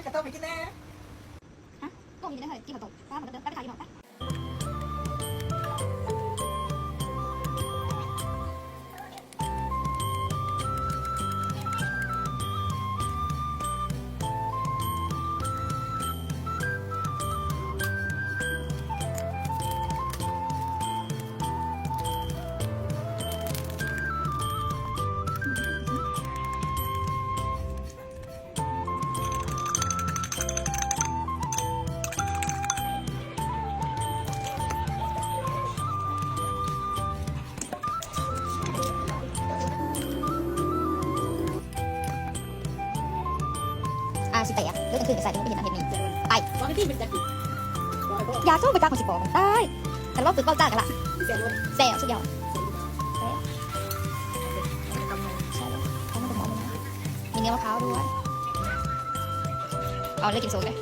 กระต้มไปกินแน่ฮะก็มีได้เลยกินข้าวต้มป้ามันก็เดินไปถ่ายหน่อย สิแต่เรื่องกลางคืนจะใส่ถึงไม่เห็นอันเห็นนี่ไปว่าที่เป็นจักริยาสู้ไปจ้าของสิบบอกได้แต่ว่าฝึกเบ้าจ้ากันละเซลสุดยอดมีเนื้อมะพร้าวด้วยเอาเลยกินโซ่เลย